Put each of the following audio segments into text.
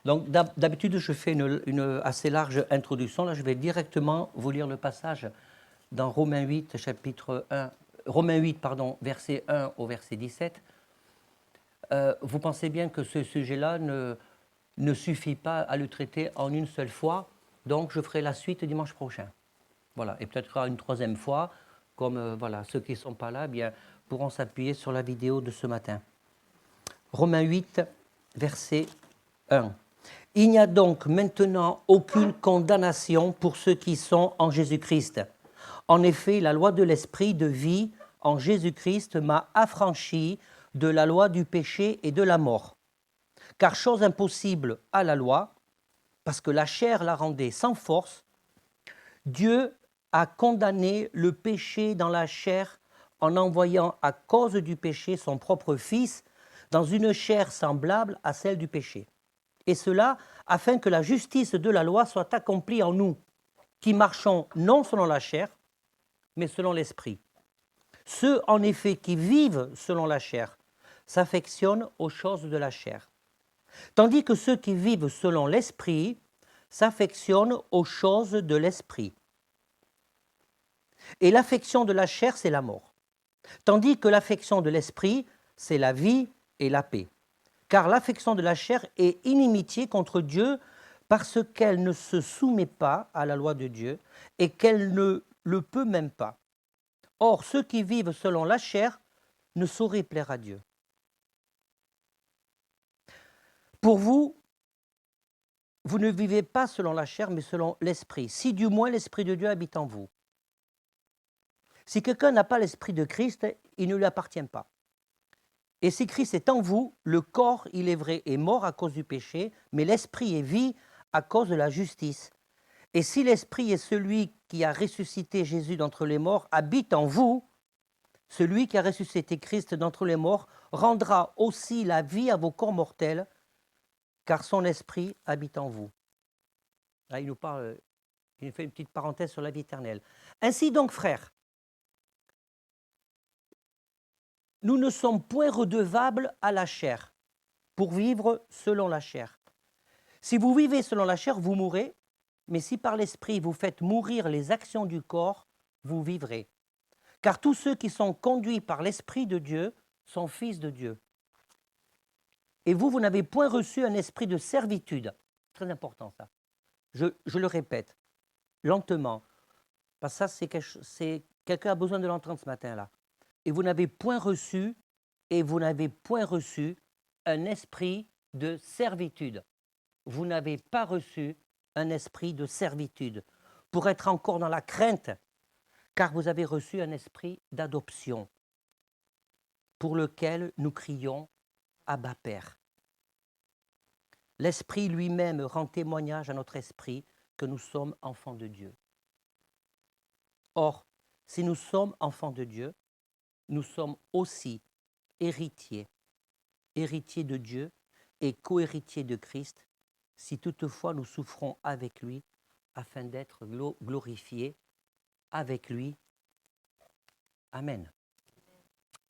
Donc d'habitude, je fais une assez large introduction. Là, je vais directement vous lire le passage dans Romains 8, chapitre 1, Romains 8, pardon, verset 1 au verset 17. Vous pensez bien que ce sujet-là ne suffit pas à le traiter en une seule fois, donc je ferai la suite dimanche prochain. Voilà, et peut-être une troisième fois, comme voilà, ceux qui ne sont pas là bien, pourront s'appuyer sur la vidéo de ce matin. Romains 8, verset 1. Il n'y a donc maintenant aucune condamnation pour ceux qui sont en Jésus-Christ. En effet, la loi de l'esprit de vie en Jésus-Christ m'a affranchi de la loi du péché et de la mort. Car chose impossible à la loi, parce que la chair la rendait sans force, Dieu a condamné le péché dans la chair en envoyant à cause du péché son propre Fils dans une chair semblable à celle du péché. Et cela afin que la justice de la loi soit accomplie en nous, qui marchons non selon la chair, mais selon l'esprit. Ceux, en effet, qui vivent selon la chair s'affectionnent aux choses de la chair, tandis que ceux qui vivent selon l'esprit s'affectionnent aux choses de l'esprit. Et l'affection de la chair, c'est la mort, tandis que l'affection de l'esprit, c'est la vie et la paix. Car l'affection de la chair est inimitié contre Dieu parce qu'elle ne se soumet pas à la loi de Dieu et qu'elle ne le peut même pas. Or, ceux qui vivent selon la chair ne sauraient plaire à Dieu. Pour vous, vous ne vivez pas selon la chair, mais selon l'esprit, si du moins l'esprit de Dieu habite en vous. Si quelqu'un n'a pas l'esprit de Christ, il ne lui appartient pas. Et si Christ est en vous, le corps, il est vrai, est mort à cause du péché, mais l'esprit est vie à cause de la justice. Et si l'esprit est celui qui a ressuscité Jésus d'entre les morts, habite en vous, celui qui a ressuscité Christ d'entre les morts rendra aussi la vie à vos corps mortels, car son esprit habite en vous. Là, il nous parle, il fait une petite parenthèse sur la vie éternelle. Ainsi donc, frères, nous ne sommes point redevables à la chair, pour vivre selon la chair. Si vous vivez selon la chair, vous mourrez, mais si par l'esprit vous faites mourir les actions du corps, vous vivrez. Car tous ceux qui sont conduits par l'Esprit de Dieu sont fils de Dieu. Et vous, vous n'avez point reçu un esprit de servitude. Très important ça. Je le répète, lentement, parce que ça, quelqu'un a besoin de l'entendre ce matin-là. Et vous n'avez point reçu un esprit de servitude. Vous n'avez pas reçu un esprit de servitude pour être encore dans la crainte, car vous avez reçu un esprit d'adoption pour lequel nous crions « Abba Père ». L'Esprit lui-même rend témoignage à notre esprit que nous sommes enfants de Dieu. Or, si nous sommes enfants de Dieu, nous sommes aussi héritiers, héritiers de Dieu et co-héritiers de Christ, si toutefois nous souffrons avec lui, afin d'être glorifiés avec lui. Amen.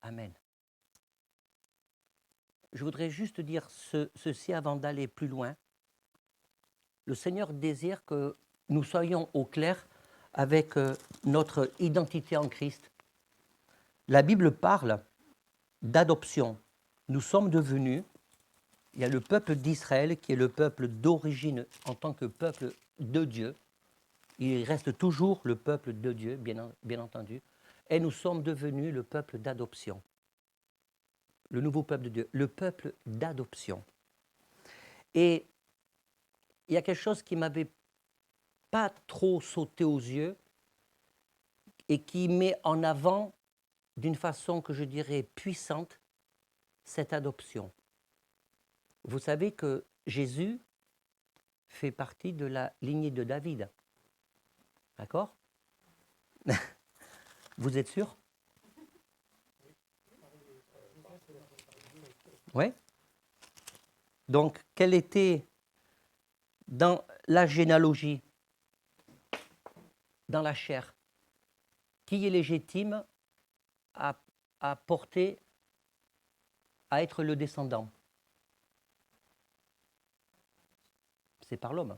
Amen. Je voudrais juste dire ceci avant d'aller plus loin. Le Seigneur désire que nous soyons au clair avec notre identité en Christ. La Bible parle d'adoption. Nous sommes devenus, il y a le peuple d'Israël qui est le peuple d'origine en tant que peuple de Dieu. Il reste toujours le peuple de Dieu, bien entendu. Et nous sommes devenus le peuple d'adoption. Le nouveau peuple de Dieu, le peuple d'adoption. Et il y a quelque chose qui ne m'avait pas trop sauté aux yeux et qui met en avant, d'une façon que je dirais puissante, cette adoption. Vous savez que Jésus fait partie de la lignée de David. D'accord? Vous êtes sûr? Oui. Donc, quelle était, dans la généalogie, dans la chair, qui est légitime à porter, à être le descendant? c'est par l'homme.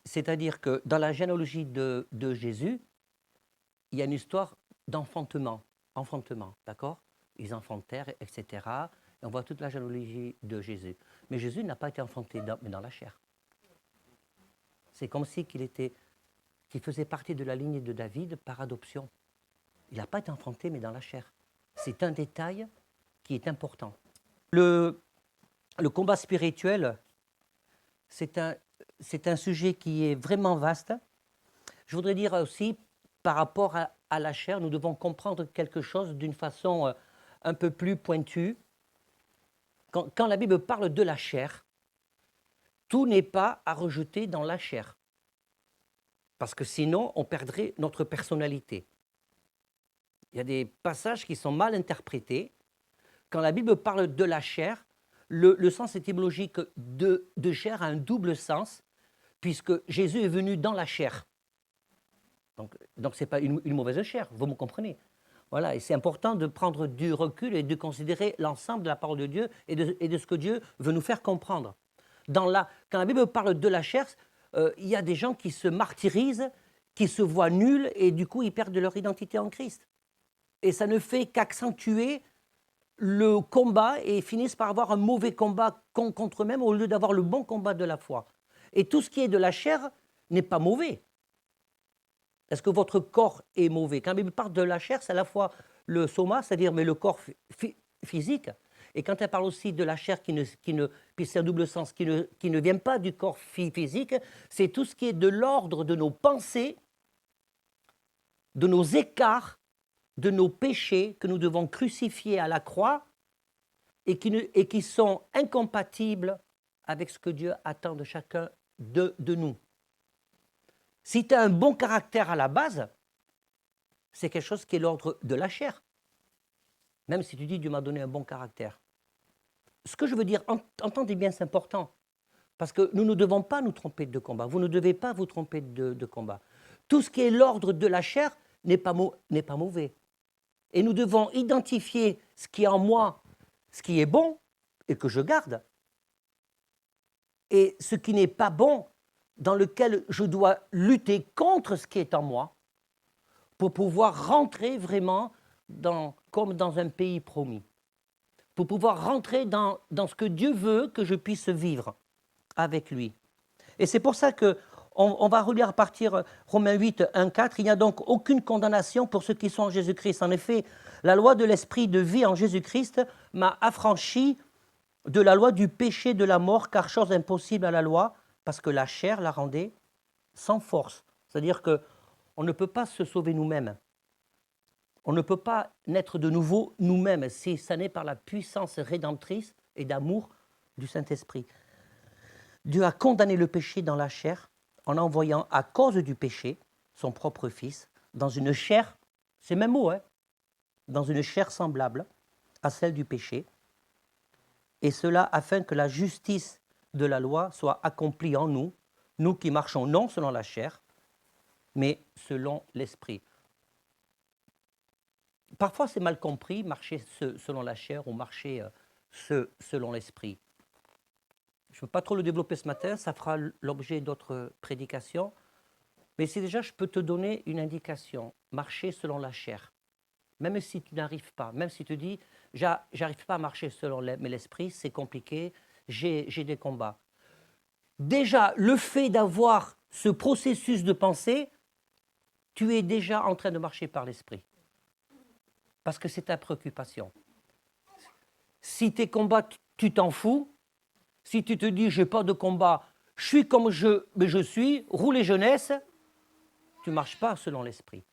C'est-à-dire que dans la généalogie de Jésus, il y a une histoire d'enfantement, d'accord? Ils enfantèrent, etc. Et on voit toute la généalogie de Jésus. Mais Jésus n'a pas été enfanté mais dans la chair. C'est comme si qu'il faisait partie de la lignée de David par adoption. Il n'a pas été enfanté, mais dans la chair. C'est un détail qui est important. Le combat spirituel, c'est un sujet qui est vraiment vaste. Je voudrais dire aussi, par rapport à la chair, nous devons comprendre quelque chose d'une façon un peu plus pointue. Quand la Bible parle de la chair, tout n'est pas à rejeter dans la chair. Parce que sinon, on perdrait notre personnalité. Il y a des passages qui sont mal interprétés. Quand la Bible parle de la chair, le sens étymologique de chair a un double sens, puisque Jésus est venu dans la chair. Donc ce n'est pas une mauvaise chair, vous me comprenez. Voilà, et c'est important de prendre du recul et de considérer l'ensemble de la parole de Dieu et de ce que Dieu veut nous faire comprendre. Quand la Bible parle de la chair, il y a des gens qui se martyrisent, qui se voient nuls et du coup ils perdent leur identité en Christ. Et ça ne fait qu'accentuer le combat et finissent par avoir un mauvais combat contre eux-mêmes au lieu d'avoir le bon combat de la foi. Et tout ce qui est de la chair n'est pas mauvais. Est-ce que votre corps est mauvais? Quand la Bible parle de la chair, c'est à la fois le soma, c'est-à-dire mais le corps physique, et quand elle parle aussi de la chair puis c'est un double sens, qui ne vient pas du corps physique, c'est tout ce qui est de l'ordre de nos pensées, de nos écarts, de nos péchés que nous devons crucifier à la croix et qui sont incompatibles avec ce que Dieu attend de chacun de nous. Si tu as un bon caractère à la base, c'est quelque chose qui est l'ordre de la chair. Même si tu dis Dieu m'a donné un bon caractère. Ce que je veux dire, entendez bien, c'est important. Parce que nous ne devons pas nous tromper de combat. Vous ne devez pas vous tromper de combat. Tout ce qui est l'ordre de la chair n'est pas mauvais. Et nous devons identifier ce qui est en moi, ce qui est bon et que je garde. Et ce qui n'est pas bon, dans lequel je dois lutter contre ce qui est en moi pour pouvoir rentrer vraiment comme dans un pays promis. Pour pouvoir rentrer dans ce que Dieu veut que je puisse vivre avec lui. Et c'est pour ça qu'on va relire à partir Romains 8, 1, 4. Il n'y a donc aucune condamnation pour ceux qui sont en Jésus-Christ. En effet, la loi de l'esprit de vie en Jésus-Christ m'a affranchi de la loi du péché de la mort, car chose impossible à la loi, parce que la chair la rendait sans force. C'est-à-dire qu'on ne peut pas se sauver nous-mêmes. On ne peut pas naître de nouveau nous-mêmes si ça n'est par la puissance rédemptrice et d'amour du Saint-Esprit. Dieu a condamné le péché dans la chair en envoyant à cause du péché son propre Fils dans une chair, c'est le même mot, dans une chair semblable à celle du péché, et cela afin que la justice de la loi soit accomplie en nous, nous qui marchons non selon la chair, mais selon l'esprit. Parfois, c'est mal compris, marcher selon la chair ou marcher selon l'esprit. Je ne veux pas trop le développer ce matin, ça fera l'objet d'autres prédications. Mais si déjà je peux te donner une indication, marcher selon la chair, même si tu n'arrives pas, même si tu dis, j'arrive pas à marcher selon l'esprit, c'est compliqué, j'ai des combats. Déjà, le fait d'avoir ce processus de pensée, tu es déjà en train de marcher par l'esprit. Parce que c'est ta préoccupation. Si tes combats, tu t'en fous, si tu te dis, je n'ai pas de combat, je suis comme je suis, roule et jeunesse, tu ne marches pas selon l'esprit.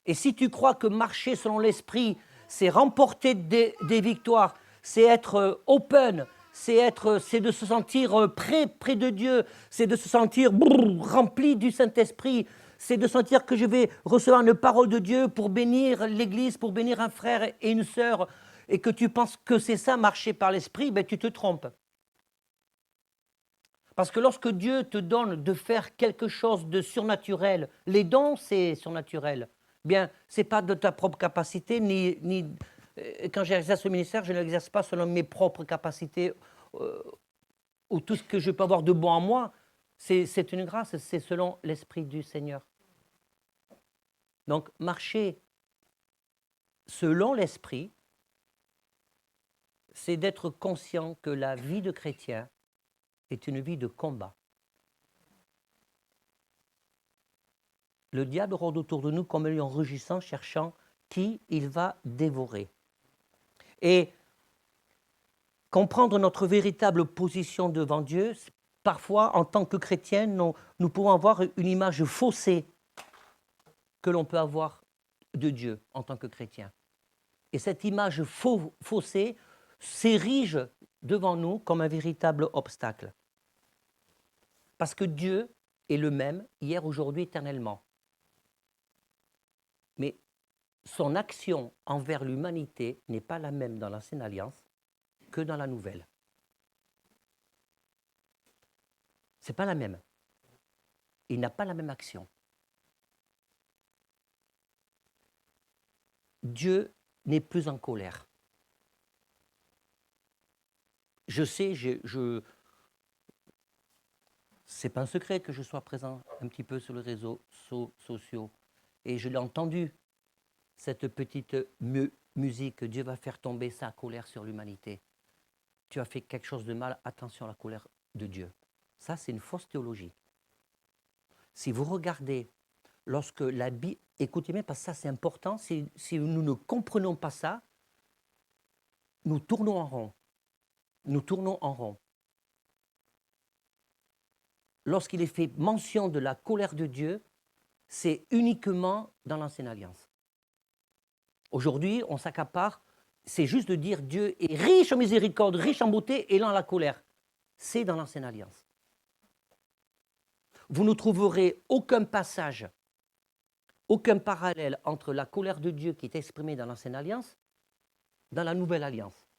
Et si tu crois que marcher selon l'esprit, c'est remporter des victoires, c'est être open, c'est de se sentir près de Dieu, c'est de se sentir rempli du Saint-Esprit, c'est de sentir que je vais recevoir une parole de Dieu pour bénir l'Église, pour bénir un frère et une sœur, et que tu penses que c'est ça, marcher par l'Esprit, ben tu te trompes. Parce que lorsque Dieu te donne de faire quelque chose de surnaturel, les dons, c'est surnaturel, bien, ce n'est pas de ta propre capacité, ni Quand j'exerce ce ministère, je ne l'exerce pas selon mes propres capacités ou tout ce que je peux avoir de bon en moi. C'est une grâce, c'est selon l'Esprit du Seigneur. Donc, marcher selon l'Esprit, c'est d'être conscient que la vie de chrétien est une vie de combat. Le diable rôde autour de nous comme un lion rugissant, cherchant qui il va dévorer. Et comprendre notre véritable position devant Dieu, parfois, en tant que chrétien, nous pouvons avoir une image faussée que l'on peut avoir de Dieu en tant que chrétien. Et cette image faussée s'érige devant nous comme un véritable obstacle. Parce que Dieu est le même hier, aujourd'hui, éternellement. Mais son action envers l'humanité n'est pas la même dans l'Ancienne Alliance que dans la Nouvelle. Ce n'est pas la même. Il n'a pas la même action. Dieu n'est plus en colère. Je sais, c'est pas un secret que je sois présent un petit peu sur les réseaux sociaux. Et je l'ai entendu, cette petite musique, Dieu va faire tomber sa colère sur l'humanité. Tu as fait quelque chose de mal, attention à la colère de Dieu. Ça, c'est une fausse théologie. Si vous regardez, lorsque la Bible... Écoutez bien, parce que ça, c'est important. Si nous ne comprenons pas ça, nous tournons en rond. Nous tournons en rond. Lorsqu'il est fait mention de la colère de Dieu, c'est uniquement dans l'Ancienne Alliance. Aujourd'hui, on s'accapare, c'est juste de dire Dieu est riche en miséricorde, riche en beauté et lent à la colère. C'est dans l'Ancienne Alliance. Vous ne trouverez aucun passage, aucun parallèle entre la colère de Dieu qui est exprimée dans l'Ancienne Alliance, dans la Nouvelle Alliance.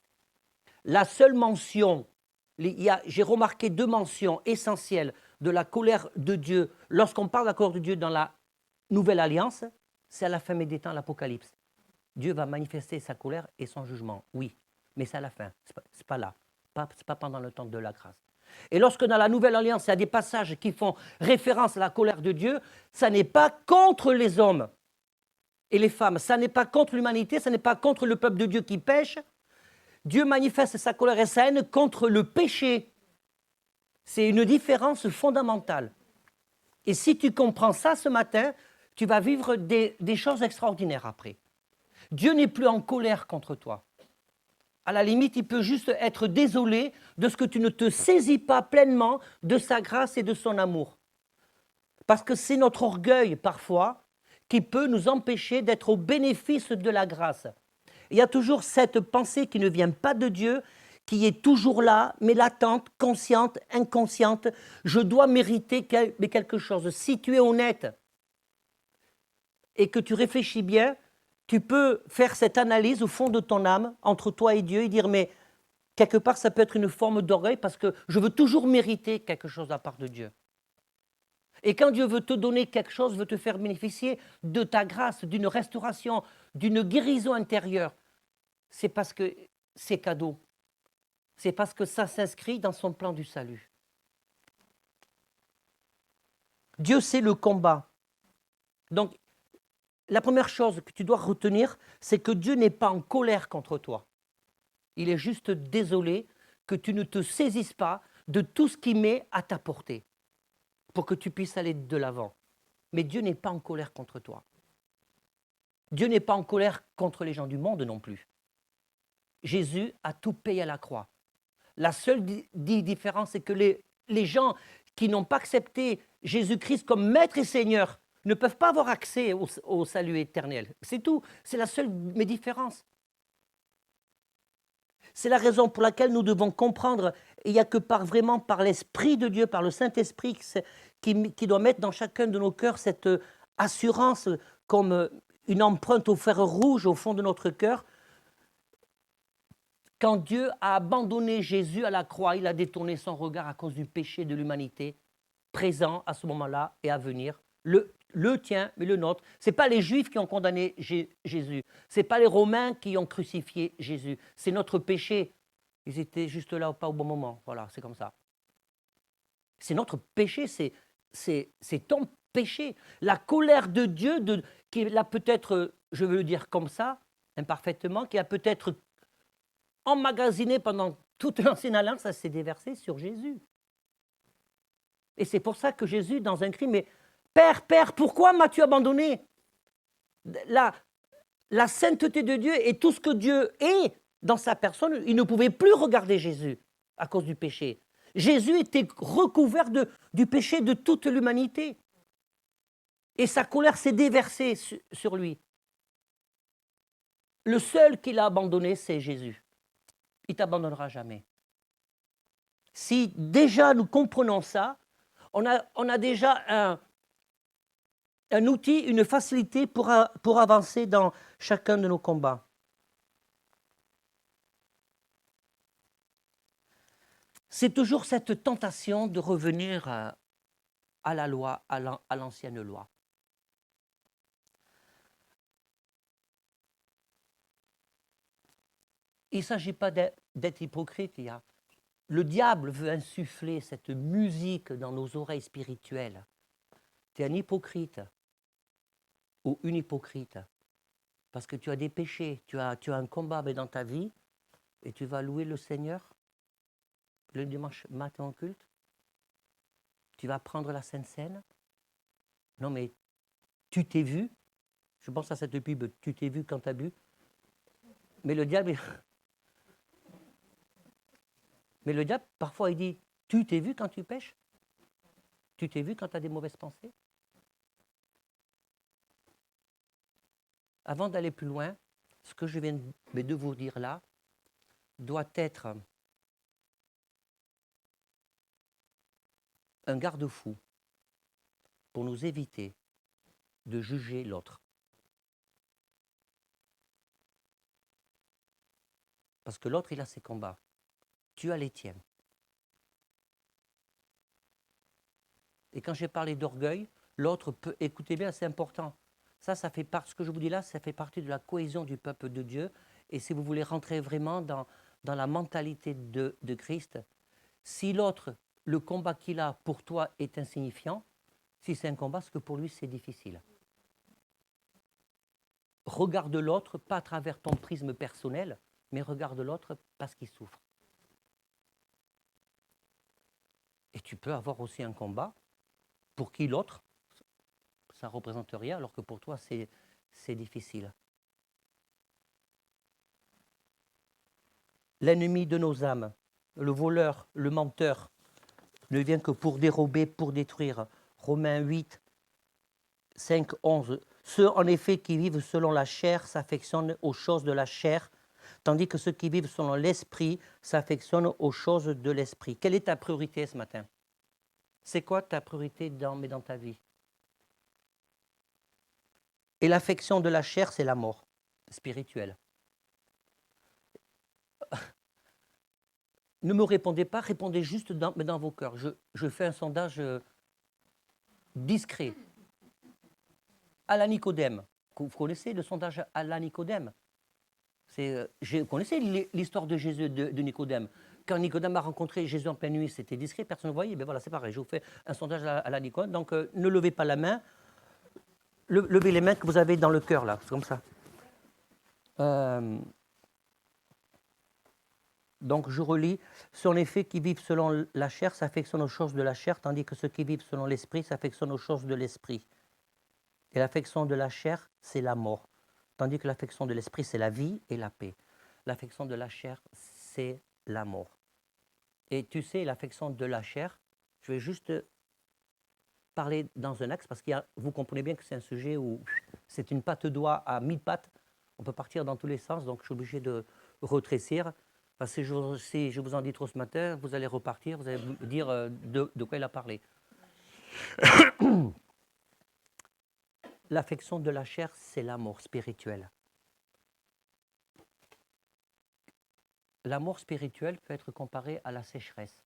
La seule mention, j'ai remarqué 2 mentions essentielles de la colère de Dieu, lorsqu'on parle de la colère de Dieu dans la Nouvelle Alliance, c'est à la fin des temps, l'Apocalypse. Dieu va manifester sa colère et son jugement, oui, mais c'est à la fin, c'est pas là, c'est pas pendant le temps de la grâce. Et lorsque dans la Nouvelle Alliance, il y a des passages qui font référence à la colère de Dieu, ça n'est pas contre les hommes et les femmes, ça n'est pas contre l'humanité, ça n'est pas contre le peuple de Dieu qui pêche. Dieu manifeste sa colère et sa haine contre le péché. C'est une différence fondamentale. Et si tu comprends ça ce matin, tu vas vivre des choses extraordinaires après. Dieu n'est plus en colère contre toi. À la limite, il peut juste être désolé de ce que tu ne te saisis pas pleinement de sa grâce et de son amour. Parce que c'est notre orgueil, parfois, qui peut nous empêcher d'être au bénéfice de la grâce. Il y a toujours cette pensée qui ne vient pas de Dieu, qui est toujours là, mais latente, consciente, inconsciente. Je dois mériter quelque chose. Si tu es honnête et que tu réfléchis bien, tu peux faire cette analyse au fond de ton âme, entre toi et Dieu, et dire, mais quelque part, ça peut être une forme d'orgueil parce que je veux toujours mériter quelque chose de la part de Dieu. Et quand Dieu veut te donner quelque chose, veut te faire bénéficier de ta grâce, d'une restauration, d'une guérison intérieure, c'est parce que c'est cadeau. C'est parce que ça s'inscrit dans son plan du salut. Dieu sait le combat. Donc, la première chose que tu dois retenir, c'est que Dieu n'est pas en colère contre toi. Il est juste désolé que tu ne te saisisses pas de tout ce qui met à ta portée pour que tu puisses aller de l'avant. Mais Dieu n'est pas en colère contre toi. Dieu n'est pas en colère contre les gens du monde non plus. Jésus a tout payé à la croix. La seule différence, c'est que les gens qui n'ont pas accepté Jésus-Christ comme Maître et Seigneur ne peuvent pas avoir accès au salut éternel. C'est tout. C'est la seule différence. C'est la raison pour laquelle nous devons comprendre, il n'y a que vraiment par l'Esprit de Dieu, par le Saint-Esprit, qui doit mettre dans chacun de nos cœurs cette assurance comme une empreinte au fer rouge au fond de notre cœur. Quand Dieu a abandonné Jésus à la croix, il a détourné son regard à cause du péché de l'humanité, présent à ce moment-là et à venir. Le tien, mais le nôtre. Ce n'est pas les Juifs qui ont condamné Jésus. Ce n'est pas les Romains qui ont crucifié Jésus. C'est notre péché. Ils étaient juste là, pas au bon moment. Voilà, c'est comme ça. C'est notre péché, c'est ton péché. La colère de Dieu, qui l'a peut-être, je veux le dire comme ça, imparfaitement, qui a peut-être emmagasiné pendant toute l'ancienne alliance, ça s'est déversé sur Jésus. Et c'est pour ça que Jésus, dans un cri, mais Père, Père, pourquoi m'as-tu abandonné? La sainteté de Dieu et tout ce que Dieu est dans sa personne, il ne pouvait plus regarder Jésus à cause du péché. Jésus était recouvert du péché de toute l'humanité. Et sa colère s'est déversée sur lui. Le seul qu'il a abandonné, c'est Jésus. Il ne t'abandonnera jamais. Si déjà nous comprenons ça, on a déjà un outil, une facilité pour avancer dans chacun de nos combats. C'est toujours cette tentation de revenir à la loi, à l'ancienne loi. Il ne s'agit pas d'être hypocrite. Le diable veut insuffler cette musique dans nos oreilles spirituelles. Tu es un hypocrite ou une hypocrite parce que tu as des péchés, tu as un combat dans ta vie et tu vas louer le Seigneur le dimanche matin en culte. Tu vas prendre la Sainte Seine. Non mais tu t'es vu. Je pense à cette pub, tu t'es vu quand tu as bu. Mais le diable, parfois, il dit, tu t'es vu quand tu pêches? Tu t'es vu quand tu as des mauvaises pensées? Avant d'aller plus loin, ce que je viens de vous dire là doit être un garde-fou pour nous éviter de juger l'autre. Parce que l'autre, il a ses combats. Tu as les tiens. Et quand j'ai parlé d'orgueil, l'autre peut, écoutez bien, c'est important. Ça fait partie, ce que je vous dis là, ça fait partie de la cohésion du peuple de Dieu. Et si vous voulez rentrer vraiment dans la mentalité de Christ, si l'autre, le combat qu'il a pour toi est insignifiant, si c'est un combat, c'est que pour lui, c'est difficile. Regarde l'autre, pas à travers ton prisme personnel, mais regarde l'autre parce qu'il souffre. Et tu peux avoir aussi un combat pour qui l'autre, ça ne représente rien, alors que pour toi, c'est difficile. L'ennemi de nos âmes, le voleur, le menteur, ne vient que pour dérober, pour détruire. Romains 8, 5, 11. Ceux, en effet, qui vivent selon la chair s'affectionnent aux choses de la chair, tandis que ceux qui vivent selon l'esprit s'affectionnent aux choses de l'esprit. Quelle est ta priorité ce matin? C'est quoi ta priorité dans ta vie? Et l'affection de la chair, c'est la mort spirituelle. Ne me répondez pas, répondez juste dans vos cœurs. Je fais un sondage discret. À la Nicodème. Vous connaissez le sondage à la Nicodème? Vous connaissez l'histoire de Jésus, de Nicodème. Quand Nicodème a rencontré Jésus en pleine nuit, c'était discret, personne ne voyait. Ben voilà, c'est pareil, je vous fais un sondage à la Nicodème. Donc, ne levez pas la main. Levez les mains que vous avez dans le cœur, là. C'est comme ça. Donc, je relis. Ceux en effet qui vivent selon la chair s'affectionnent aux choses de la chair, tandis que ceux qui vivent selon l'esprit s'affectionnent aux choses de l'esprit. Et l'affection de la chair, c'est la mort. Tandis que l'affection de l'esprit, c'est la vie et la paix. L'affection de la chair, c'est la mort. Et tu sais, l'affection de la chair, je vais juste parler dans un axe, parce que vous comprenez bien que c'est un sujet où c'est une patte doigt à 1000 pattes. On peut partir dans tous les sens, donc je suis obligé de retrécir. Parce que si je vous en dis trop ce matin, vous allez repartir, vous allez me dire de quoi il a parlé. L'affection de la chair, c'est la mort spirituelle. La mort spirituelle peut être comparée à la sécheresse.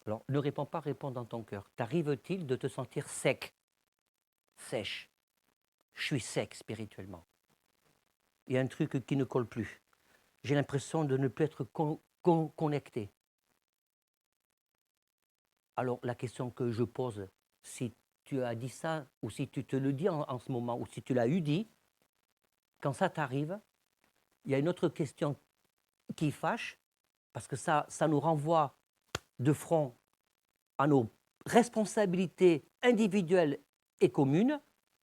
Alors, ne réponds pas, réponds dans ton cœur. T'arrive-t-il de te sentir sec, sèche? Je suis sec spirituellement. Il y a un truc qui ne colle plus. J'ai l'impression de ne plus être connecté. Alors, la question que je pose, si tu as dit ça, ou si tu te le dis en ce moment, ou si tu l'as eu dit, quand ça t'arrive, il y a une autre question qui fâche, parce que ça nous renvoie de front à nos responsabilités individuelles et communes.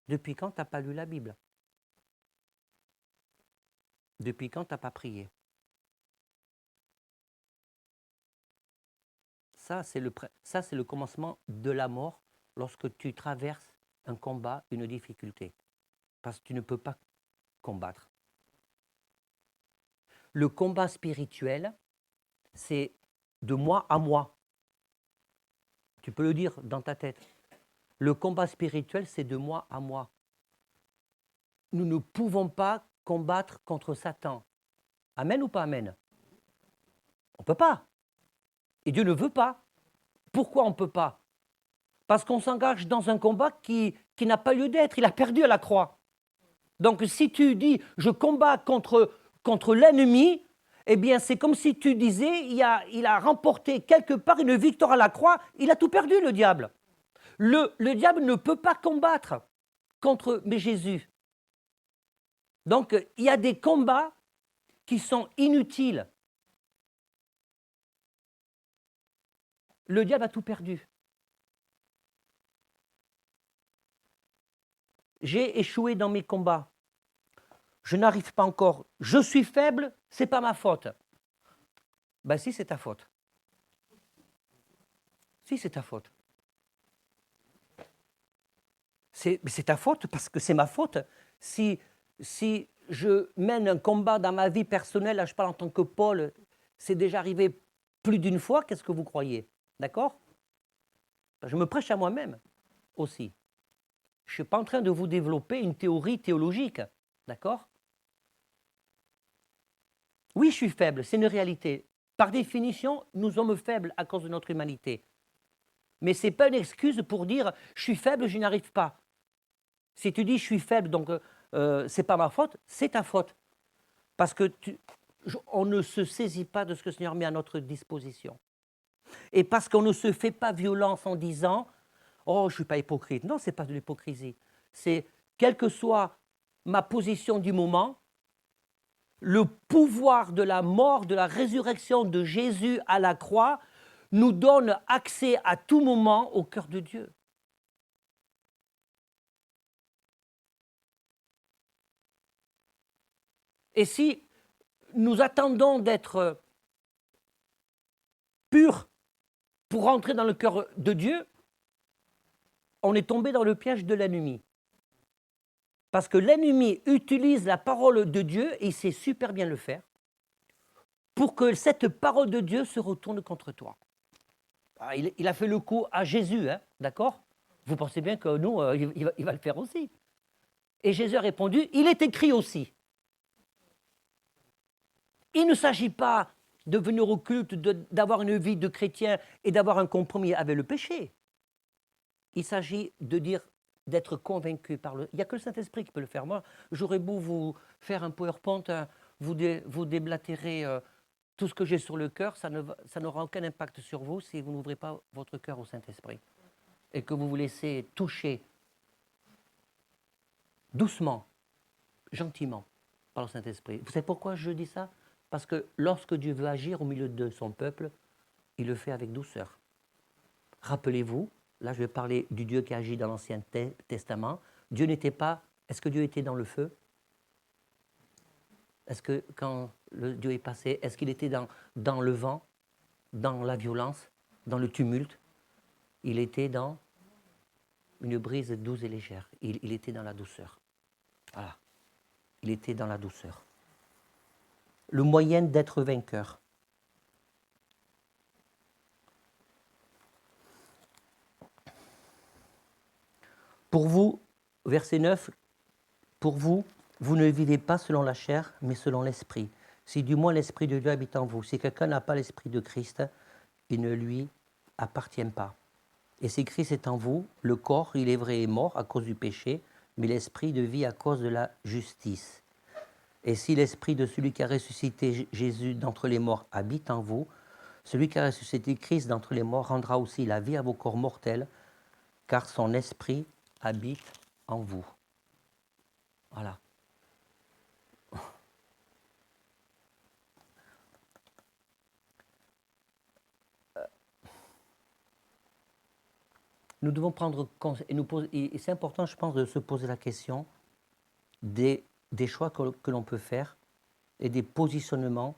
Depuis quand tu n'as pas lu la Bible? Depuis quand tu n'as pas prié? Ça, c'est le commencement de la mort lorsque tu traverses un combat, une difficulté. Parce que tu ne peux pas combattre. Le combat spirituel, c'est de moi à moi. Tu peux le dire dans ta tête. Le combat spirituel, c'est de moi à moi. Nous ne pouvons pas combattre contre Satan. Amen ou pas amen? On ne peut pas. Et Dieu ne veut pas. Pourquoi on ne peut pas? Parce qu'on s'engage dans un combat qui n'a pas lieu d'être. Il a perdu à la croix. Donc si tu dis « je combats contre l'ennemi », eh bien c'est comme si tu disais il a remporté quelque part une victoire à la croix, il a tout perdu le diable. Le diable ne peut pas combattre contre Jésus. Donc il y a des combats qui sont inutiles. Le diable a tout perdu. J'ai échoué dans mes combats. Je n'arrive pas encore. Je suis faible, c'est pas ma faute. Ben si, c'est ta faute. Si, c'est ta faute. C'est ta faute parce que c'est ma faute. Si je mène un combat dans ma vie personnelle, là je parle en tant que Paul, c'est déjà arrivé plus d'une fois, qu'est-ce que vous croyez? D'accord? Je me prêche à moi-même aussi. Je ne suis pas en train de vous développer une théorie théologique. D'accord? Oui, je suis faible, c'est une réalité. Par définition, nous sommes faibles à cause de notre humanité. Mais ce n'est pas une excuse pour dire « je suis faible, je n'y arrive pas ». Si tu dis « je suis faible, donc ce n'est pas ma faute », c'est ta faute. Parce que on ne se saisit pas de ce que le Seigneur met à notre disposition. Et parce qu'on ne se fait pas violence en disant « oh, je ne suis pas hypocrite ». Non, ce n'est pas de l'hypocrisie. C'est, quelle que soit ma position du moment, le pouvoir de la mort, de la résurrection de Jésus à la croix nous donne accès à tout moment au cœur de Dieu. Et si nous attendons d'être purs pour rentrer dans le cœur de Dieu, on est tombé dans le piège de l'ennemi. Parce que l'ennemi utilise la parole de Dieu, et il sait super bien le faire, pour que cette parole de Dieu se retourne contre toi. Il a fait le coup à Jésus, hein, d'accord? Vous pensez bien que nous, il va le faire aussi. Et Jésus a répondu, il est écrit aussi. Il ne s'agit pas de venir au culte, d'avoir une vie de chrétien et d'avoir un compromis avec le péché. Il s'agit de dire, d'être convaincu par le... Il n'y a que le Saint-Esprit qui peut le faire. Moi, j'aurais beau vous faire un PowerPoint, vous déblatérer tout ce que j'ai sur le cœur, ça n'aura aucun impact sur vous si vous n'ouvrez pas votre cœur au Saint-Esprit et que vous vous laissez toucher doucement, gentiment par le Saint-Esprit. Vous savez pourquoi je dis ça? Parce que lorsque Dieu veut agir au milieu de son peuple, il le fait avec douceur. Rappelez-vous, là je vais parler du Dieu qui agit dans l'Ancien Testament. Dieu n'était pas... Est-ce que Dieu était dans le feu? Est-ce que quand Dieu est passé, est-ce qu'il était dans le vent, dans la violence, dans le tumulte? Il était dans une brise douce et légère. Il était dans la douceur. Voilà. Il était dans la douceur. Le moyen d'être vainqueur. Pour vous, verset 9, pour vous, vous ne vivez pas selon la chair, mais selon l'esprit. Si du moins l'esprit de Dieu habite en vous. Si quelqu'un n'a pas l'esprit de Christ, il ne lui appartient pas. Et si Christ est en vous, le corps, il est vrai, est mort à cause du péché, mais l'esprit de vie à cause de la justice. Et si l'esprit de celui qui a ressuscité Jésus d'entre les morts habite en vous, celui qui a ressuscité Christ d'entre les morts rendra aussi la vie à vos corps mortels, car son esprit habite en vous. Voilà. Nous devons prendre compte, et c'est important, je pense, de se poser la question des choix que l'on peut faire et des positionnements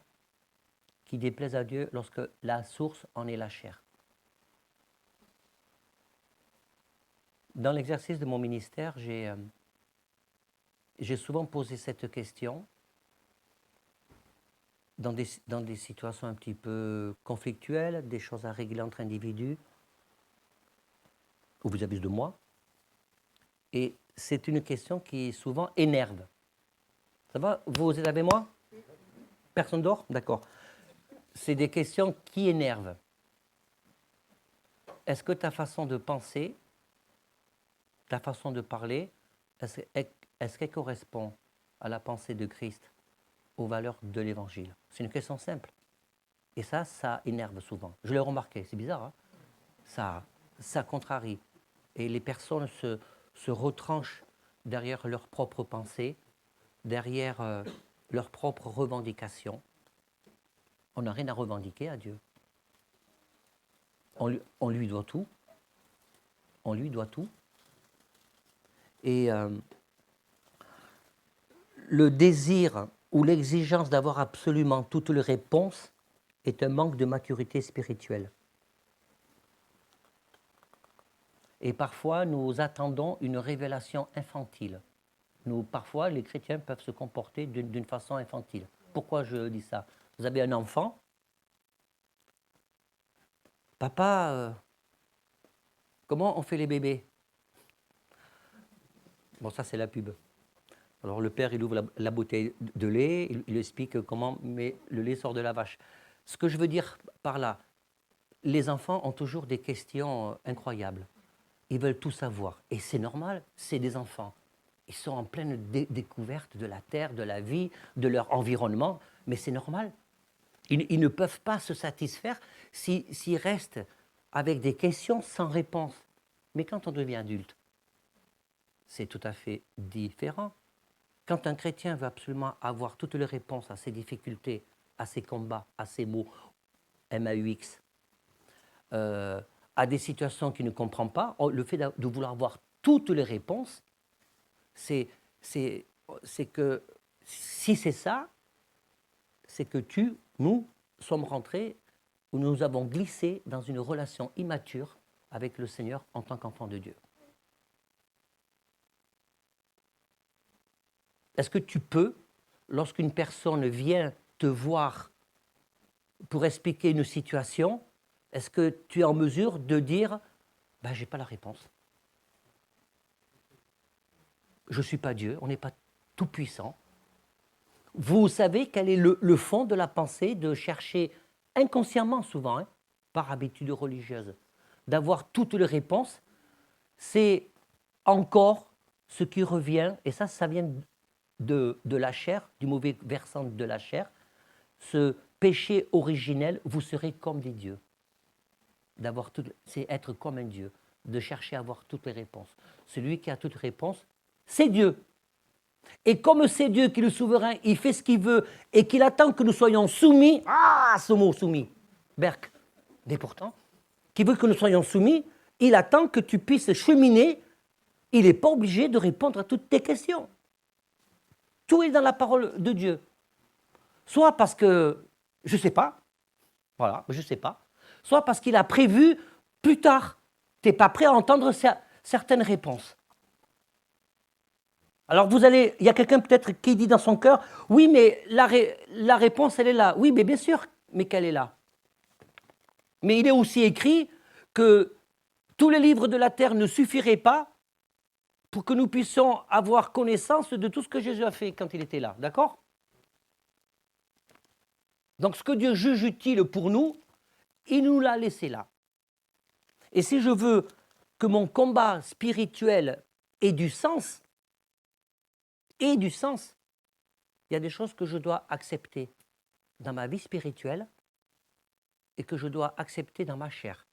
qui déplaisent à Dieu lorsque la source en est la chair. Dans l'exercice de mon ministère, j'ai souvent posé cette question dans des situations un petit peu conflictuelles, des choses à régler entre individus, où vous abusez de moi. Et c'est une question qui souvent énerve. Ça va? Vous êtes avec moi? Personne dort? D'accord. C'est des questions qui énervent. Est-ce que ta façon de penser, ta façon de parler, est-ce qu'elle correspond à la pensée de Christ, aux valeurs de l'Évangile? C'est une question simple. Et ça énerve souvent. Je l'ai remarqué, c'est bizarre, hein? Ça contrarie. Et les personnes se retranchent derrière leurs propres pensées, derrière leurs propres revendications. On n'a rien à revendiquer à Dieu. On lui doit tout. On lui doit tout. Et le désir ou l'exigence d'avoir absolument toutes les réponses est un manque de maturité spirituelle. Et parfois, nous attendons une révélation infantile. Parfois, les chrétiens peuvent se comporter d'une façon infantile. Pourquoi je dis ça? Vous avez un enfant. Papa, comment on fait les bébés? Bon, ça, c'est la pub. Alors, le père, il ouvre la bouteille de lait, il explique comment mais le lait sort de la vache. Ce que je veux dire par là, les enfants ont toujours des questions incroyables. Ils veulent tout savoir. Et c'est normal, c'est des enfants. Ils sont en pleine découverte de la terre, de la vie, de leur environnement, mais c'est normal. Ils ne peuvent pas se satisfaire s'ils restent avec des questions sans réponse. Mais quand on devient adulte, c'est tout à fait différent. Quand un chrétien veut absolument avoir toutes les réponses à ses difficultés, à ses combats, à ses maux, MAUX, à des situations qu'il ne comprend pas, le fait de vouloir avoir toutes les réponses, c'est que si c'est ça, c'est que nous sommes rentrés ou nous avons glissé dans une relation immature avec le Seigneur en tant qu'enfant de Dieu. Est-ce que tu peux, lorsqu'une personne vient te voir pour expliquer une situation, est-ce que tu es en mesure de dire « je n'ai pas la réponse. Je ne suis pas Dieu, on n'est pas tout puissant. » Vous savez quel est le fond de la pensée de chercher inconsciemment souvent, par habitude religieuse, d'avoir toutes les réponses? C'est encore ce qui revient, et ça vient de la chair, du mauvais versant de la chair, ce péché originel, vous serez comme des dieux. C'est être comme un Dieu, de chercher à avoir toutes les réponses. Celui qui a toutes les réponses, c'est Dieu. Et comme c'est Dieu qui est le souverain, il fait ce qu'il veut et qu'il attend que nous soyons soumis, ce mot soumis, Berk, mais pourtant, qui veut que nous soyons soumis, il attend que tu puisses cheminer, il n'est pas obligé de répondre à toutes tes questions. Tout est dans la parole de Dieu. Soit parce que, je ne sais pas, voilà, je ne sais pas, soit parce qu'il a prévu plus tard. Tu n'es pas prêt à entendre certaines réponses. Alors il y a quelqu'un peut-être qui dit dans son cœur, oui, mais la réponse, elle est là. Oui, mais bien sûr, mais qu'elle est là. Mais il est aussi écrit que tous les livres de la terre ne suffiraient pas pour que nous puissions avoir connaissance de tout ce que Jésus a fait quand il était là. D'accord? Donc ce que Dieu juge utile pour nous, il nous l'a laissé là. Et si je veux que mon combat spirituel ait du sens, il y a des choses que je dois accepter dans ma vie spirituelle et que je dois accepter dans ma chair.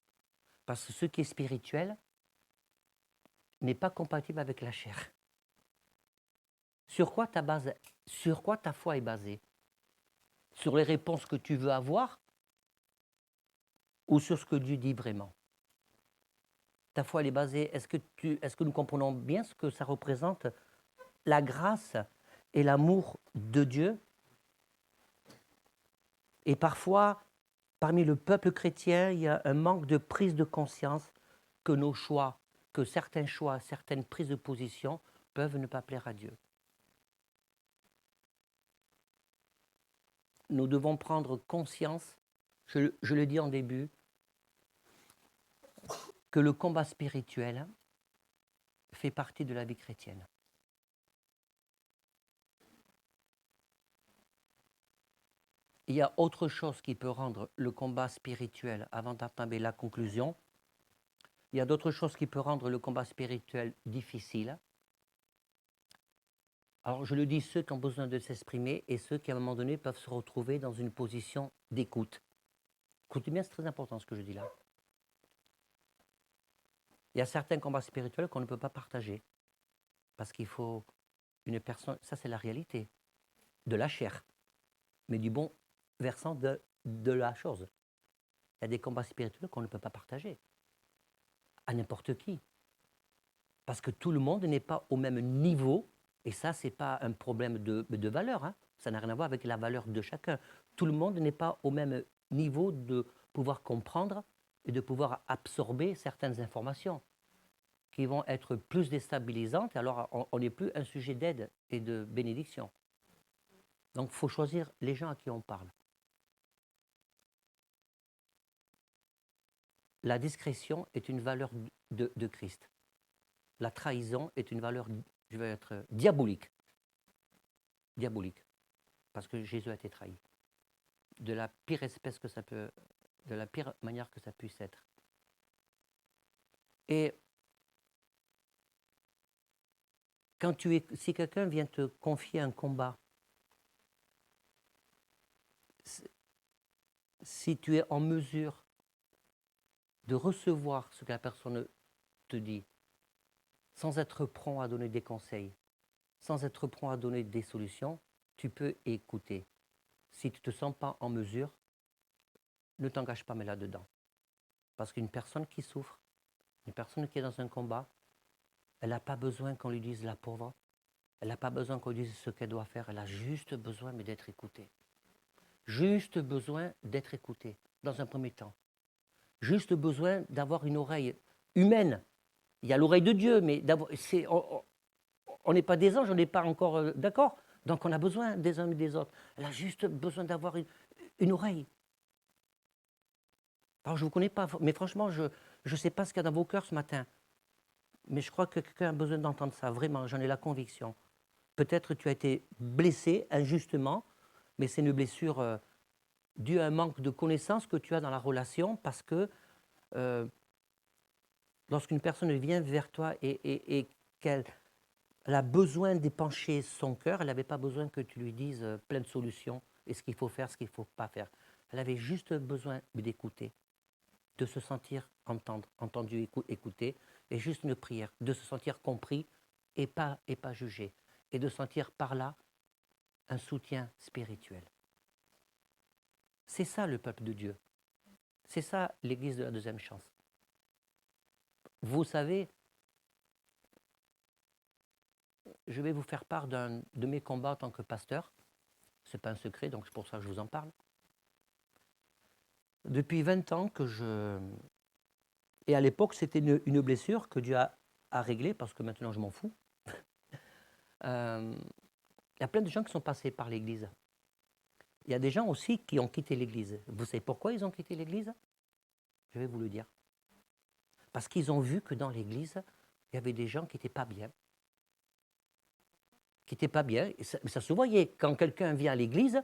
Parce que ce qui est spirituel n'est pas compatible avec la chair. Sur quoi ta foi est basée? Sur les réponses que tu veux avoir ou sur ce que Dieu dit vraiment? Ta foi elle est basée, est-ce que nous comprenons bien ce que ça représente, la grâce et l'amour de Dieu? Et parfois, parmi le peuple chrétien, il y a un manque de prise de conscience que nos choix, que certains choix, certaines prises de position peuvent ne pas plaire à Dieu. Nous devons prendre conscience, je le dis en début, que le combat spirituel fait partie de la vie chrétienne. Il y a autre chose qui peut rendre le combat spirituel, avant d'entamer la conclusion, il y a d'autres choses qui peuvent rendre le combat spirituel difficile. Alors je le dis, ceux qui ont besoin de s'exprimer et ceux qui à un moment donné peuvent se retrouver dans une position d'écoute. Écoutez bien, c'est très important ce que je dis là. Il y a certains combats spirituels qu'on ne peut pas partager. Parce qu'il faut une personne, ça c'est la réalité, de la chair, mais du bon versant de la chose. Il y a des combats spirituels qu'on ne peut pas partager à n'importe qui. Parce que tout le monde n'est pas au même niveau, et ça, ce n'est pas un problème de valeur, hein. Ça n'a rien à voir avec la valeur de chacun. Tout le monde n'est pas au même niveau de pouvoir comprendre et de pouvoir absorber certaines informations qui vont être plus déstabilisantes, et alors on n'est plus un sujet d'aide et de bénédiction. Donc il faut choisir les gens à qui on parle. La discrétion est une valeur de Christ. La trahison est une valeur, je vais être diabolique. Diabolique. Parce que Jésus a été trahi. De la pire espèce que ça peut, de la pire manière que ça puisse être. Et si quelqu'un vient te confier un combat, si tu es en mesure de recevoir ce que la personne te dit, sans être prompt à donner des conseils, sans être prompt à donner des solutions, tu peux écouter. Si tu ne te sens pas en mesure, ne t'engage pas mais là-dedans. Parce qu'une personne qui souffre, une personne qui est dans un combat, elle n'a pas besoin qu'on lui dise la pauvre, elle n'a pas besoin qu'on lui dise ce qu'elle doit faire, elle a juste besoin d'être écoutée. Juste besoin d'être écoutée, dans un premier temps. Juste besoin d'avoir une oreille humaine. Il y a l'oreille de Dieu, mais on n'est pas des anges, on n'est pas encore d'accord. Donc on a besoin des uns et des autres. Elle a juste besoin d'avoir une oreille. Alors je ne vous connais pas, mais franchement, je ne sais pas ce qu'il y a dans vos cœurs ce matin. Mais je crois que quelqu'un a besoin d'entendre ça, vraiment, j'en ai la conviction. Peut-être tu as été blessé injustement, mais c'est une blessure due à un manque de connaissance que tu as dans la relation, parce que lorsqu'une personne vient vers toi et qu'elle a besoin d'épancher son cœur, elle n'avait pas besoin que tu lui dises plein de solutions et ce qu'il faut faire, ce qu'il ne faut pas faire. Elle avait juste besoin d'écouter, de se sentir entendu, écouté, et juste une prière, de se sentir compris et pas jugé, et de sentir par là un soutien spirituel. C'est ça le peuple de Dieu. C'est ça l'Église de la deuxième chance. Vous savez, je vais vous faire part de mes combats en tant que pasteur. Ce n'est pas un secret, donc c'est pour ça que je vous en parle. Depuis 20 ans que je... Et à l'époque, c'était une blessure que Dieu a réglée, parce que maintenant je m'en fous. Il y a plein de gens qui sont passés par l'Église. Il y a des gens aussi qui ont quitté l'Église. Vous savez pourquoi ils ont quitté l'Église? Je vais vous le dire. Parce qu'ils ont vu que dans l'Église, il y avait des gens qui n'étaient pas bien. Qui n'étaient pas bien. Et ça se voyait quand quelqu'un vient à l'Église.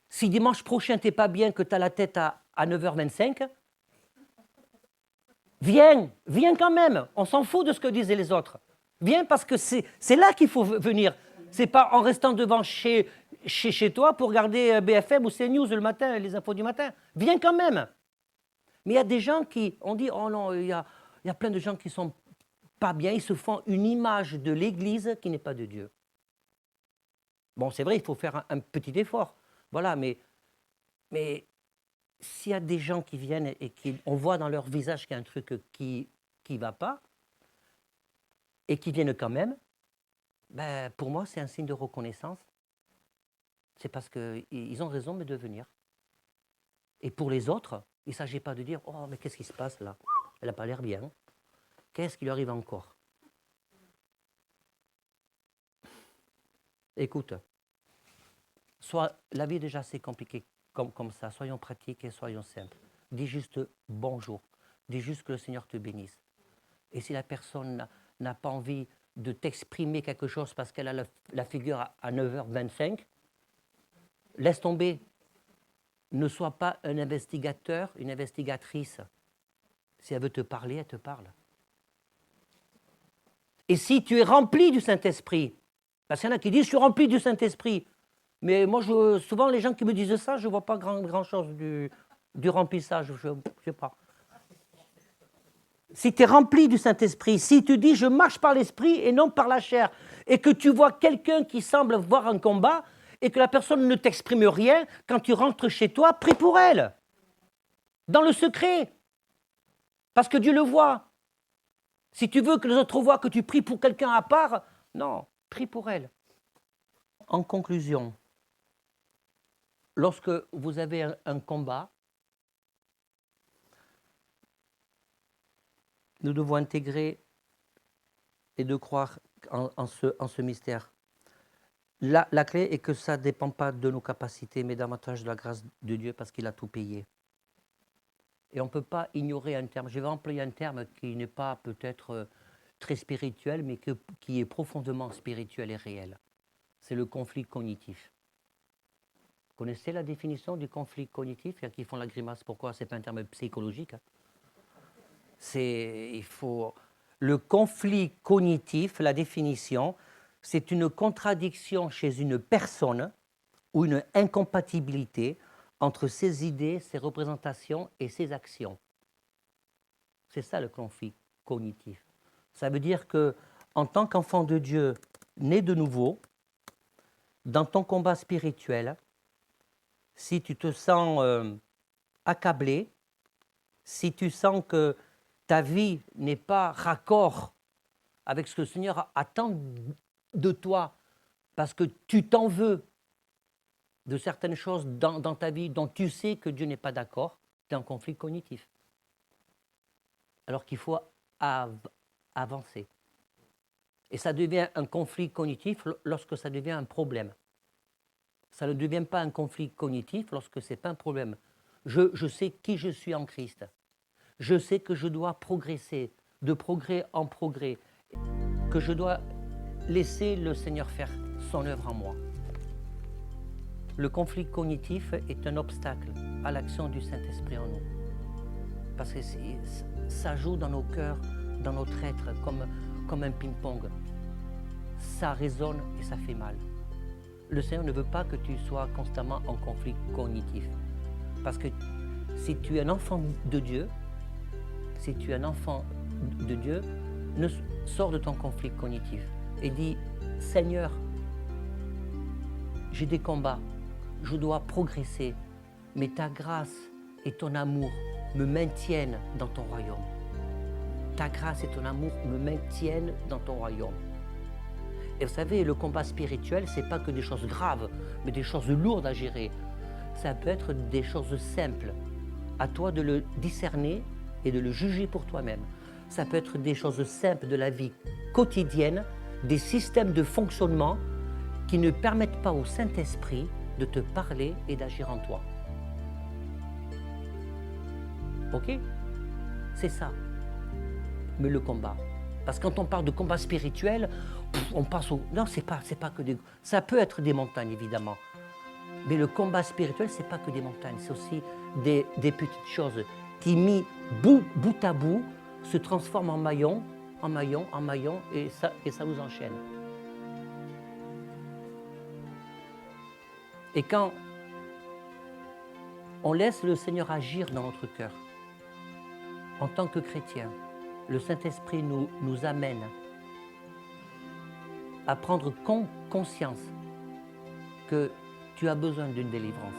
Si dimanche prochain, tu n'es pas bien, que tu as la tête à 9h25, Viens, viens quand même. On s'en fout de ce que disaient les autres. Viens parce que c'est là qu'il faut venir. C'est pas en restant devant chez toi pour regarder BFM ou CNews le matin, les infos du matin. Viens quand même. Mais il y a des gens qui, on dit, oh non, il y a plein de gens qui sont pas bien, ils se font une image de l'Église qui n'est pas de Dieu. Bon, c'est vrai, il faut faire un petit effort. Voilà, mais s'il y a des gens qui viennent et on voit dans leur visage qu'il y a un truc qui ne va pas, et qui viennent quand même, ben, pour moi, c'est un signe de reconnaissance. C'est parce qu'ils ont raison de venir. Et pour les autres, il ne s'agit pas de dire « Oh, mais qu'est-ce qui se passe là? Elle n'a pas l'air bien. Qu'est-ce qui lui arrive encore ?» Écoute, la vie est déjà assez compliquée comme ça. Soyons pratiques et soyons simples. Dis juste « bonjour ». Dis juste que le Seigneur te bénisse. Et si la personne n'a pas envie de t'exprimer quelque chose parce qu'elle a la figure à 9h25, laisse tomber. Ne sois pas un investigateur, une investigatrice. Si elle veut te parler, elle te parle. Et si tu es rempli du Saint-Esprit, parce qu'il y en a qui disent « je suis rempli du Saint-Esprit », mais moi, souvent, les gens qui me disent ça, je ne vois pas grand-chose du remplissage, je ne sais pas. Si tu es rempli du Saint-Esprit, si tu dis « je marche par l'Esprit et non par la chair », et que tu vois quelqu'un qui semble voir un combat, et que la personne ne t'exprime rien, quand tu rentres chez toi, prie pour elle. Dans le secret. Parce que Dieu le voit. Si tu veux que les autres voient que tu pries pour quelqu'un à part, non, prie pour elle. En conclusion, lorsque vous avez un combat, nous devons intégrer et de croire en ce mystère. La clé est que ça ne dépend pas de nos capacités, mais davantage de la grâce de Dieu parce qu'il a tout payé. Et on ne peut pas ignorer un terme. Je vais employer un terme qui n'est pas peut-être très spirituel, mais qui est profondément spirituel et réel. C'est le conflit cognitif. Vous connaissez la définition du conflit cognitif? Il y a qui font la grimace. Pourquoi? Ce n'est pas un terme psychologique. Le conflit cognitif, la définition, c'est une contradiction chez une personne ou une incompatibilité entre ses idées, ses représentations et ses actions. C'est ça le conflit cognitif. Ça veut dire que, en tant qu'enfant de Dieu, né de nouveau, dans ton combat spirituel, si tu te sens accablé, si tu sens que ta vie n'est pas raccord avec ce que le Seigneur attend de toi, parce que tu t'en veux de certaines choses dans ta vie dont tu sais que Dieu n'est pas d'accord, tu es en conflit cognitif. Alors qu'il faut avancer. Et ça devient un conflit cognitif lorsque ça devient un problème. Ça ne devient pas un conflit cognitif lorsque ce n'est pas un problème. Je sais qui je suis en Christ. Je sais que je dois progresser, de progrès en progrès, que je dois laisser le Seigneur faire son œuvre en moi. Le conflit cognitif est un obstacle à l'action du Saint-Esprit en nous. Parce que ça joue dans nos cœurs, dans notre être, comme un ping-pong. Ça résonne et ça fait mal. Le Seigneur ne veut pas que tu sois constamment en conflit cognitif. Parce que si tu es un enfant de Dieu, sors de ton conflit cognitif et dis « Seigneur, j'ai des combats, je dois progresser, mais ta grâce et ton amour me maintiennent dans ton royaume. Ta grâce et ton amour me maintiennent dans ton royaume. » Et vous savez, le combat spirituel, ce n'est pas que des choses graves, mais des choses lourdes à gérer. Ça peut être des choses simples. À toi de le discerner et de le juger pour toi-même. Ça peut être des choses simples de la vie quotidienne, des systèmes de fonctionnement qui ne permettent pas au Saint-Esprit de te parler et d'agir en toi. Ok? C'est ça. Mais le combat. Parce que quand on parle de combat spirituel, on passe au... Non, c'est pas que des... Ça peut être des montagnes, évidemment. Mais le combat spirituel, c'est pas que des montagnes. C'est aussi des petites choses qui, mis bout à bout, se transforme en maillon, en maillon, en maillon, et ça vous enchaîne. Et quand on laisse le Seigneur agir dans notre cœur, en tant que chrétien, le Saint-Esprit nous amène à prendre conscience que tu as besoin d'une délivrance.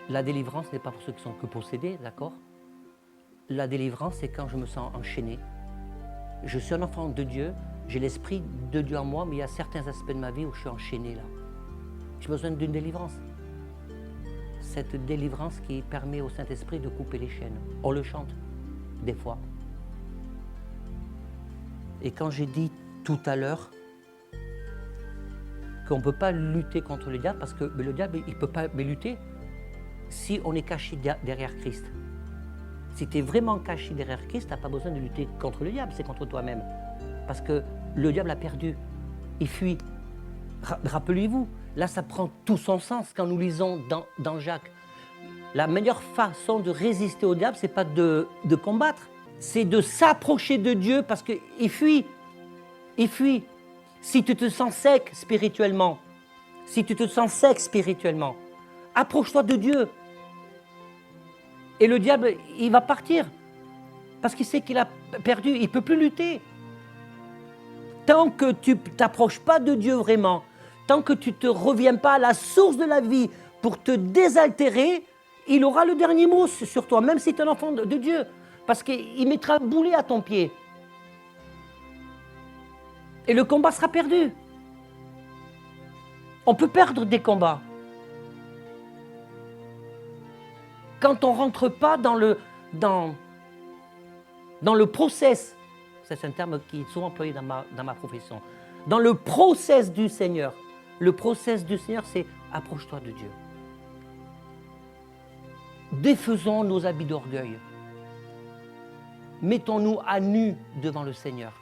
La délivrance n'est pas pour ceux qui sont que possédés, d'accord? La délivrance, c'est quand je me sens enchaîné. Je suis un enfant de Dieu, j'ai l'Esprit de Dieu en moi, mais il y a certains aspects de ma vie où je suis enchaîné là. J'ai besoin d'une délivrance. Cette délivrance qui permet au Saint-Esprit de couper les chaînes. On le chante, des fois. Et quand j'ai dit tout à l'heure qu'on ne peut pas lutter contre le diable, parce que le diable, il ne peut pas lutter si on est caché derrière Christ. Si tu es vraiment caché derrière Christ, tu n'as pas besoin de lutter contre le diable, c'est contre toi-même. Parce que le diable a perdu, il fuit. Rappelez-vous, là ça prend tout son sens quand nous lisons dans Jacques. La meilleure façon de résister au diable, ce n'est pas de combattre, c'est de s'approcher de Dieu parce qu'il fuit. Il fuit. Si tu te sens sec spirituellement, approche-toi de Dieu. Et le diable, il va partir. Parce qu'il sait qu'il a perdu, il ne peut plus lutter. Tant que tu ne t'approches pas de Dieu vraiment, tant que tu ne te reviens pas à la source de la vie pour te désaltérer, il aura le dernier mot sur toi, même si tu es un enfant de Dieu. Parce qu'il mettra un boulet à ton pied. Et le combat sera perdu. On peut perdre des combats. Quand on ne rentre pas dans le process, c'est un terme qui est souvent employé dans ma profession, dans le process du Seigneur. Le process du Seigneur, c'est approche-toi de Dieu. Défaisons nos habits d'orgueil. Mettons-nous à nu devant le Seigneur.